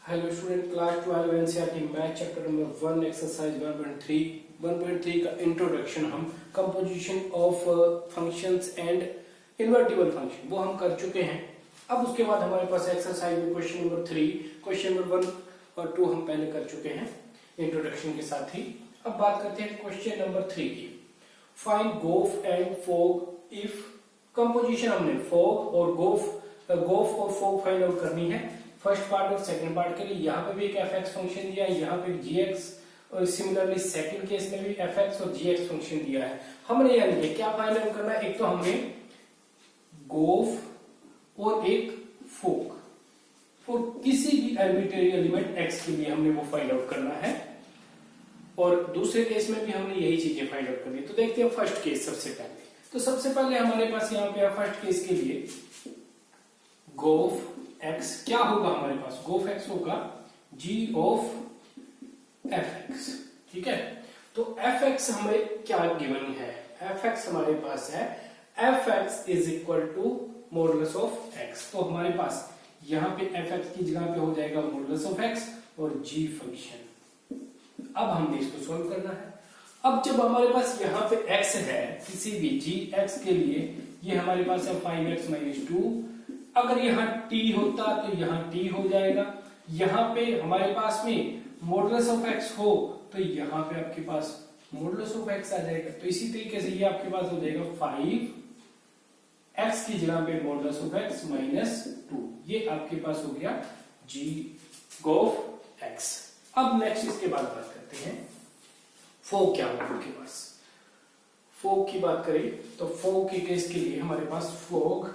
Hello student, class 12 NCERT math chapter number 1 exercise 1.3 का introduction हम composition of functions and invertible function वो हम कर चुके हैं। अब उसके बाद हमारे पास एक्सरसाइज में क्वेश्चन नंबर 3, क्वेश्चन नंबर 1 और 2 हम पहले कर चुके हैं इंट्रोडक्शन के साथ ही। अब बात करते हैं क्वेश्चन नंबर 3 की। फाइंड गोफ एंड फोग इफ कंपोजिशन हमने फोग और गोफ और फोग फाइंड आउट करनी है फर्स्ट पार्ट और सेकंड पार्ट के लिए। यहाँ पे भी एक एफ एक्स फंक्शन दिया है, यहाँ पे gx और सिमिलरली सेकंड केस में भी एफ एक्स और gx फंक्शन दिया है। हमने यानी कि क्या फाइंड आउट करना है, एक तो हमने गोफ और एक फोक फॉर किसी भी आर्बिट्रेरी एलिमेंट x के लिए हमने वो फाइंड आउट करना है, और दूसरे केस में भी हमने यही चीजें फाइंड आउट करनी है। तो देखते हैं फर्स्ट केस सबसे पहले। तो सबसे पहले हमारे पास यहाँ पे फर्स्ट केस के लिए गोफ x क्या होगा, हमारे पास गोफ x होगा g ऑफ f(x), ठीक है। तो f(x) हमें क्या गिवन है, f(x) हमारे पास है f(x) is equal to modulus of x। तो हमारे पास यहाँ पे f(x) की जगह पे हो जाएगा मॉडुलस ऑफ x और g फंक्शन। अब हमने इसको सॉल्व करना है। अब जब हमारे पास यहाँ पे x है किसी भी gx के लिए, ये हमारे पास है 5x - 2। अगर यहाँ t होता तो यहाँ t हो जाएगा। यहाँ पे हमारे पास में मॉडुलस ऑफ x हो तो यहाँ पे आपके पास मॉडुलस ऑफ x आ जाएगा। तो इसी तरीके से ये आपके पास हो जाएगा 5x की जगह पे मॉडुलस ऑफ x - 2। ये आपके पास हो गया g गोफ x। अब नेक्स्ट इसके बाद बात करते हैं फोग क्या होगा आपके पास। फोग की बात करें तो फोग के केस के लिए हमारे पास फोग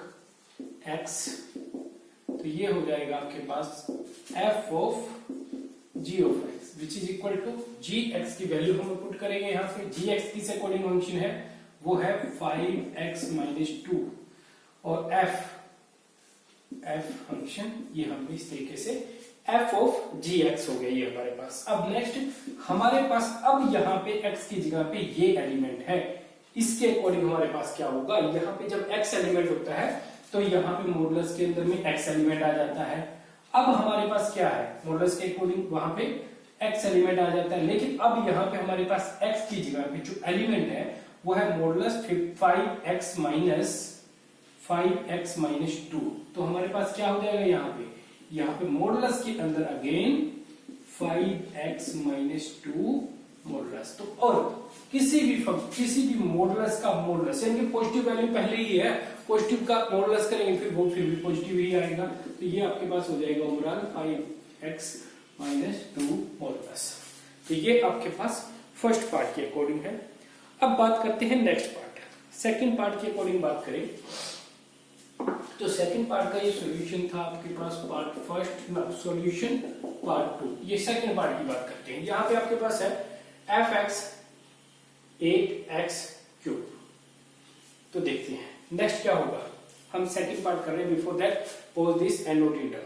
x, तो ये हो जाएगा आपके पास f of g of x which is equal to gx की वैल्यू हम पुट करेंगे यहाँ पे। gx किस अकॉर्डिंग फंक्शन है, वो है 5x - 2 और f फंक्शन ये हम इस तरीके से f ऑफ gx हो गया ये हमारे पास। अब नेक्स्ट हमारे पास अब यहाँ पे x की जगह पे ये एलिमेंट है, इसके अकॉर्डिंग हमारे पास क्या होगा, यहाँ पे जब x एलिमेंट होता है तो यहाँ पे मॉडुलस के अंदर में x एलिमेंट आ जाता है। अब हमारे पास क्या है, मॉडुलस के अकॉर्डिंग वहां पे x एलिमेंट आ जाता है, लेकिन अब यहाँ पे हमारे पास x की जगह पे जो एलिमेंट है वो है मॉडुलस 5x - 2। तो हमारे पास क्या हो जाएगा यहाँ पे मॉडुलस के अंदर अगेन 5x - 2 मॉडुलस। तो और किसी भी मॉडुलस का मॉडुलस यानी कि पॉजिटिव वैल्यू पहले ही है, पॉजिटिव का मॉडुलस करेंगे फिर वो फिर भी पॉजिटिव ही आएगा। तो ये आपके पास हो जाएगा ओवरऑल 5x - 2 मॉडुलस। तो ये आपके पास फर्स्ट पार्ट के अकॉर्डिंग है। अब बात करते हैं नेक्स्ट पार्ट, सेकंड पार्ट के अकॉर्डिंग बात करें तो सेकंड पार्ट का ये सॉल्यूशन था आपके पास पार्ट फर्स्ट ना सॉल्यूशन पार्ट 2। ये सेकंड पार्ट की बात करते हैं। यहाँ पे आपके पास है f(x) 8x³। तो देखते हैं नेक्स्ट क्या होगा। हम सेकंड पार्ट कर रहे हैं, before that pause this and note it down.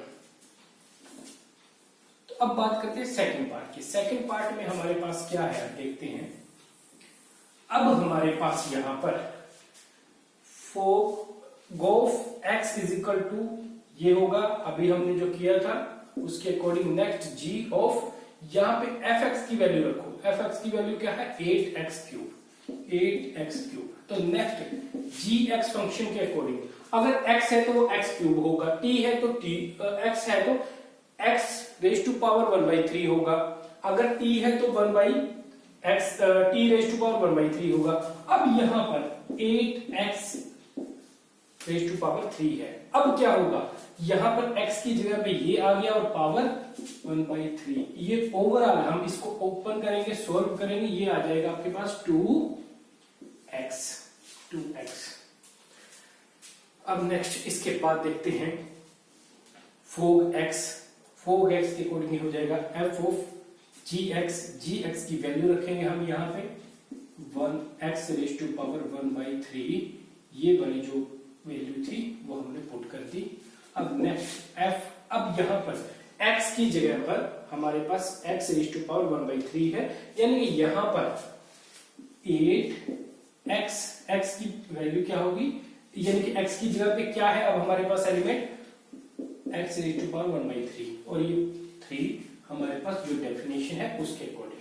तो अब बात करते हैं सेकंड पार्ट की। सेकंड पार्ट में हमारे पास क्या है देखते हैं। अब हमारे पास यहां पर गोफ x इज इक्वल टू ये होगा, अभी हमने जो किया था उसके अकॉर्डिंग नेक्स्ट g ऑफ, यहाँ पे fx की वैल्यू रखो। fx की वैल्यू क्या है 8x³। तो नेक्स्ट gx फंक्शन के अकॉर्डिंग अगर x है तो वो x³ होगा, t है तो x है तो x⁻⁴ होगा, अगर t है तो t⁻⁴ होगा। अब यहाँ पर 8x⁻³ है। अब क्या होगा, यहाँ पर x की जगह पे ये आ गया और पावर 1/3। ये ओवरऑल हम इसको ओपन करेंगे, सॉल्व करेंगे, ये आ जाएगा आपके पास 2x। अब नेक्स्ट इसके बाद देखते हैं फोग x के अकॉर्डिंग हो जाएगा f ऑफ gx की वैल्यू रखेंगे हम यहाँ पे 1x⁻⁴। ये वाली जो वैल्यू थी वो हमने पुट कर दी। अब नेक्स्ट f, अब यहाँ पर x की जगह पर हमारे पास x⁻⁴ है, यानी कि यहाँ पर 8x की वैल्यू क्या होगी, यानी कि x की जगह पे क्या है अब हमारे पास एलिमेंट x⁻⁴ और ये 3 पास जो डेफिनेशन है उसके अकॉर्डिंग।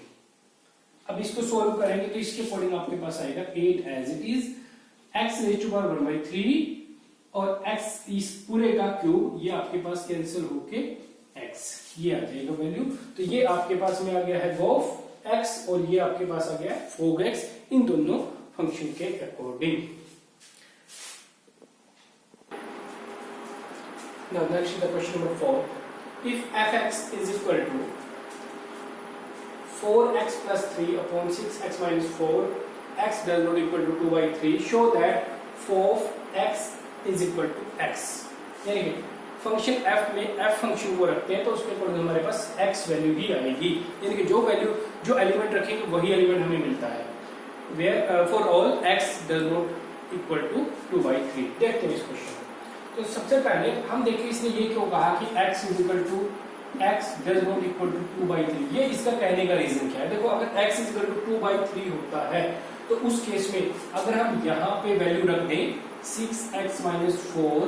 अब इसको सोल्व करेंगे तो इसके अकॉर्डिंग आपके पास आएगा 8 as it is x raise to power 1/3 और x इस पूरे का क्यूब, ये आपके पास कैंसिल होके x ये आ जाएगा वैल्यू। तो ये आपके पास में आ गया है गोफ x और ये आपके पास आ गया है फोग x, इन दोनों फंक्शन के according. Now next is the question number 4. If fx is equal to 4x plus 3 upon 6x minus 4, x does not equal to 2/3, show that 4x is equal to x. यानी कि function f में f function को रखते हैं तो उसके according हमारे पास x value ही आएगी, यानी कि जो वैल्यू जो एलिमेंट रखेंगे वही एलिमेंट हमें मिलता है। Where for all x does not equal to 2/3। देखते हैं इस क्वेश्चन। तो सबसे पहले हम देखें इसने ये क्यों कहा कि x is equal to x does not equal to 2/3। ये इसका कहने का रीजन क्या है? देखो अगर x is equal to 2/3 होता है तो उस केस में अगर हम यहाँ पे वैल्यू रख दें 6x minus 4,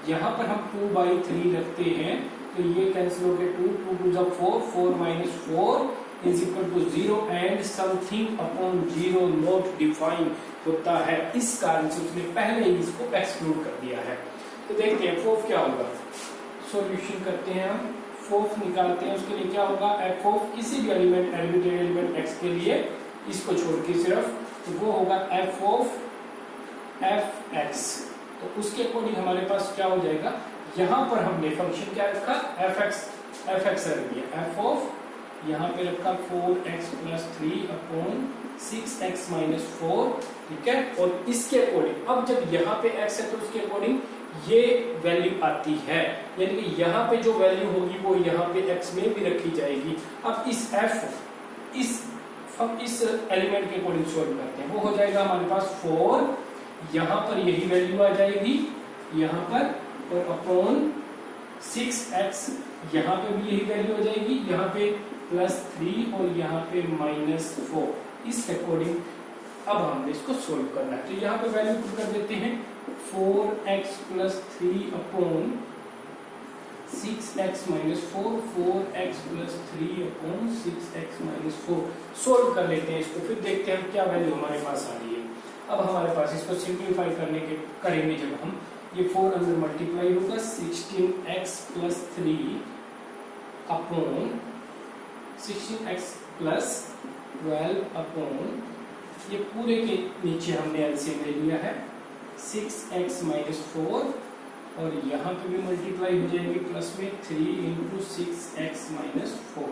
यहाँ पर हम 2/3 रखते हैं तो ये कैंसिल हो गया 2 2 2 4 4 minus 4 is equal to 0 and something upon 0 not defined होता है। इस कारण से उसने पहले ही इसको एक्सक्लूड कर दिया है। तो देखते हैं फोर्थ क्या होगा। सॉल्यूशन करते हैं हम, फोर्थ निकालते हैं। उसके लिए क्या होगा, एफ ऑफ किसी भी एलिमेंट आर्बिट्रेरी एलिमेंट x के लिए इसको छोड़ के सिर्फ, तो वो होगा एफ ऑफ एफ एक्स। तो उसके अकॉर्डिंग हमारे पास क्या हो जाएगा, यहाँ पर हमने फंक्शन क्या रखा, एफ एक्स रख दिया। एफ ऑफ यहाँ पे रखा 4x plus 3 upon 6x minus 4, ठीक है। और इसके अकॉर्डिंग अब जब यहाँ पे x है तो उसके अकॉर्डिंग ये वैल्यू आती है, यानी कि यहाँ पे जो वैल्यू होगी वो यहाँ पे x में भी रखी जाएगी। अब इस f इस एलिमेंट के अकॉर्डिंग सॉल्व करते हैं, वो हो जाएगा हमारे पास 4, यहाँ पर यही वैल्यू आ जाएगी यहाँ पर, और अपॉन 6x यहाँ पे भी यही वैल्यू हो जाएगी, यहाँ पे +3 और यहाँ पे -4। इस अकॉर्डिंग अब हमने इसको सोल्व करना है। तो यहाँ पे वैल्यू पुट कर देते हैं 4x plus 3 upon 6x minus 4, 4x plus 3 upon 6x minus 4। Solve कर लेते हैं इसको, फिर देखते हैं क्या वैल्यू हमारे पास आ रही है। अब हमारे पास इसको सिंप्लीफाई करेंगे जब हम, ये 4 अंदर मल्टीप्लाई होगा 16x plus 3 upon 16x plus 12 upon, ये पूरे के नीचे हमने एलसीएम ले लिया है 6x minus 4 और यहाँ पे भी मल्टीप्लाई हो जाएंगे प्लस में 3 into 6x minus 4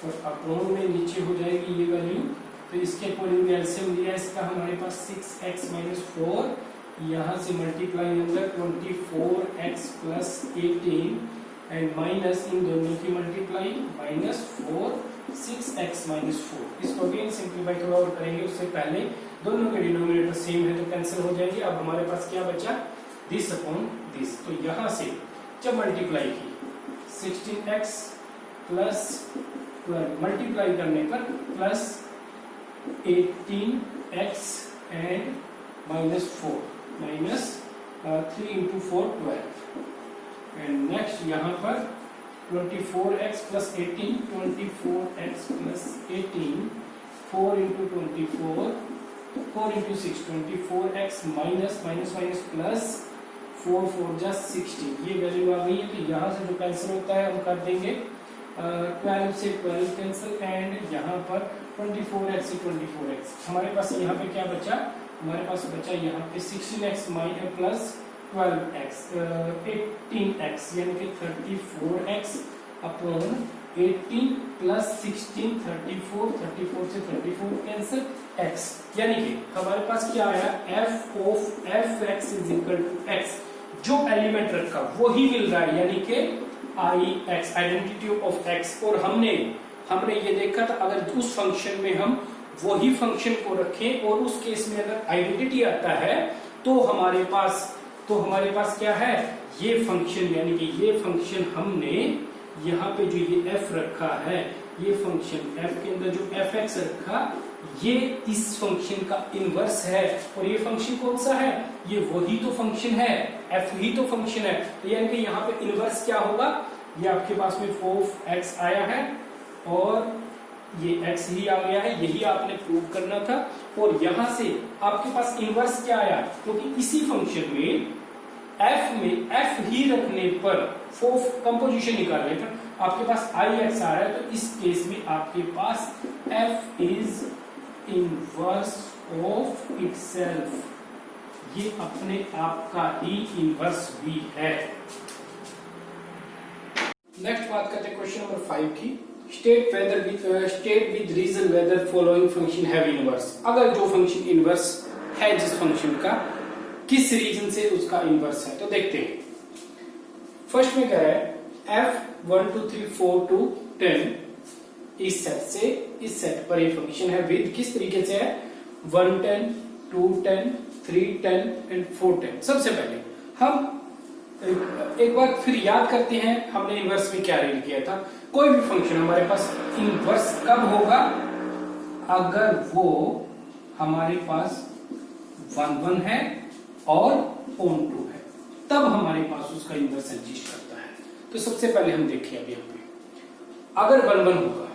और अपॉन में नीचे हो जाएगी ये वैल्यू। तो इसके अकॉर्डिंग एलसीएम लिया इसका हमारे पास 6x minus 4, यहाँ से मल्टीप्लाई अंदर 24x plus 18 एंड माइनस इन दोनों की मल्टीप्लाई -4 6x minus 4। इसको अगेन सिंप्लीफाई थोड़ा और करेंगे, उससे पहले दोनों के डिनोमिनेटर सेम है तो कैंसिल हो जाएंगे। अब हमारे पास क्या बचा, दिस अपॉन दिस। तो यहाँ से जब मल्टीप्लाई की 16x plus 12 मल्टीप्लाई करने पर plus 18x and -4 -3 into 4 12 and next यहाँ पर 24x plus 18 24x plus 18 4 into 24 4 into 6 24x minus plus 4 4 just 16। ये वैल्यू आ गई है। तो यहाँ से जो कैंसिल होता है हम कर देंगे 12 से 12 कैंसिल एंड यहाँ पर 24x से 24x। हमारे पास यहाँ पे क्या बचा, हमारे पास बचा यहाँ पे 16x minus plus 12x 18x यानी कि 34x अपॉन 18 प्लस 16 34 से 34 कैंसिल x, यानी कि हमारे पास क्या आया, f of f(x) is equal to x। जो एलिमेंट रखा वो ही मिल रहा है, यानी कि ix आइडेंटिटी ऑफ x। और हमने ये देखा था अगर उस फंक्शन में हम वही फंक्शन को रखें और उस केस में अगर आइडेंटिटी आता है तो हमारे पास क्या है, ये फंक्शन, यानी कि ये फंक्शन हमने यहाँ पे जो ये f रखा है, ये फंक्शन f के अंदर जो f(x) रखा, ये इस फंक्शन का इनवर्स है। और ये फंक्शन कौन सा है, ये वही तो फंक्शन है, f ही तो फंक्शन है। तो यानी कि यहाँ पे इनवर्स क्या होगा, ये आपके पास में 4x आया है और ये x ही आ गया है, यही आपने प्रूव करना था। और यहां से आपके पास इनवर्स क्या आया, क्योंकि इसी फंक्शन में f ही रखने पर कंपोजिशन निकाल रहे थे, आपके पास ix आ रहा है, तो इस केस में आपके पास f is inverse of itself, ये अपने आप का ही इनवर्स भी है। नेक्स्ट बात करते हैं क्वेश्चन नंबर 5 की। State with reason whether following function have inverse. अगर जो फंक्शन इनवर्स है जिस फंक्शन का, किस रीजन से उसका इनवर्स है, तो देखते हैं। फर्स्ट में कह रहा है f 1 2 3 4 to 10 इस सेट से, इस सेट पर ये फंक्शन है विद किस तरीके से है, 1 10 2 10 3 10 एंड 4 10। सबसे पहले हम एक बार फिर याद करते हैं हमने इनवर्स में क्या रीड किया था। कोई भी फंक्शन हमारे पास इनवर्स कब होगा, अगर वो हमारे पास 1 1 है और ऑन 2 है, तब हमारे पास उसका इनवर्स एग्जिस्ट करता है। तो सबसे पहले हम देखिए अभी यहाँ पे, अगर 1 1 होगा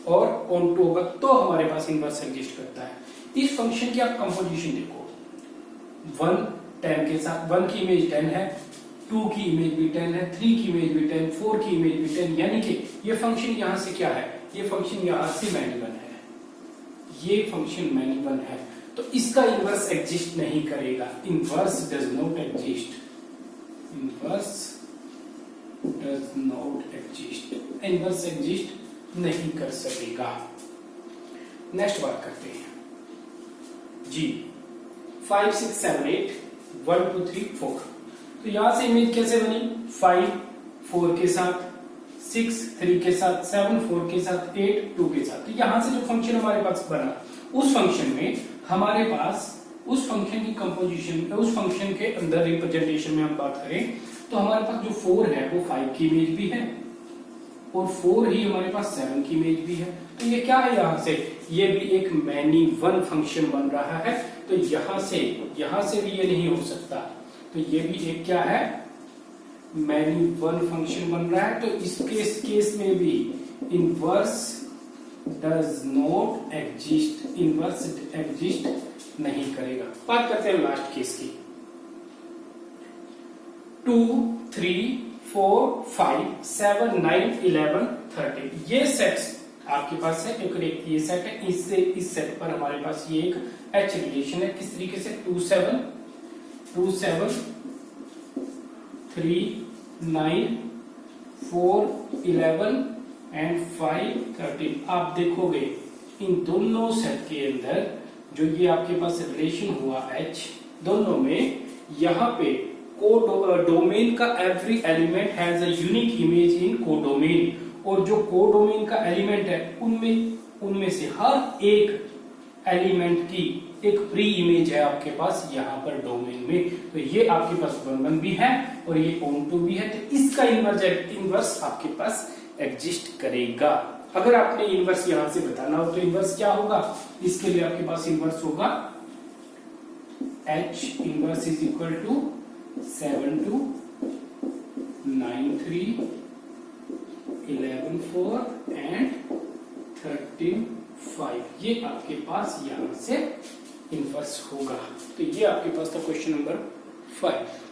और ऑन 2 होगा तो हमारे पास इनवर्स एग्जिस्ट करता है। इस फंक्शन की आप कंपोजिशन देखो, 1 10 के साथ, 1 की इमेज 10 है, 2 की इमेज भी 10 है, 3 की इमेज भी 10, 4 की इमेज भी 10, यानी कि ये फंक्शन यहां से क्या है, ये फंक्शन यहां से मैनी वन है, ये फंक्शन मैनी वन है, तो इसका इनवर्स एग्जिस्ट नहीं करेगा। Inverse does not exist, inverse does not exist, inverse exist नहीं कर सकेगा। नेक्स्ट बात करते हैं जी, 5 6 7 8 1 2 3 4। तो यहां से इमेज कैसे बनी, 5 4 के साथ, 6 3 के साथ, 7 4 के साथ, 8 2 के साथ। तो यहां से जो फंक्शन हमारे पास बना, उस फंक्शन में हमारे पास उस फंक्शन की कंपोजिशन, उस फंक्शन के अंदर रिप्रेजेंटेशन में हम बात करें तो हमारे पास जो 4 है वो 5 की इमेज भी है और 4 ही हमारे पास 7 की इमेज भी है। तो ये क्या है, यहां से ये भी एक मैनी वन फंक्शन बन रहा है। तो यहां से भी ये नहीं हो सकता, तो ये भी एक क्या है, मैनी वन फंक्शन बन रहा है। तो इस केस में भी inverse does not exist, inverse exist नहीं करेगा। बात करते हैं लास्ट केस की, 2 3 4 5 7 9 11 13। ये सेट्स आपके पास है, एक ये सेट है, इससे इस सेट पर हमारे पास ये एक एच रिलेशन है। किस तरीके से, 2 7 3 9 4 11 एंड 5 13। आप देखोगे इन दोनों सेट के अंदर जो ये आपके पास रिलेशन हुआ एच, दोनों में यहाँ पे कोडोमेन का every element has a unique image in codomain, और जो कोडोमेन का एलिमेंट है उनमें से हर एक एलिमेंट की एक प्री इमेज है आपके पास यहाँ पर डोमेन में। तो ये आपके पास 1 1 भी है और ये ऑन 2 भी है, तो इसका इनवर्स आपके पास एग्जिस्ट करेगा। अगर आपने इनवर्स यहां से बताना हो तो इनवर्स क्या होगा, इसके लिए आपके पास इनवर्स होगा H inverse is equal to 7 2 9 3 11 4 and 13 5। ये आपके पास यहां से इनवर्स होगा। तो ये आपके पास था क्वेश्चन नंबर 5।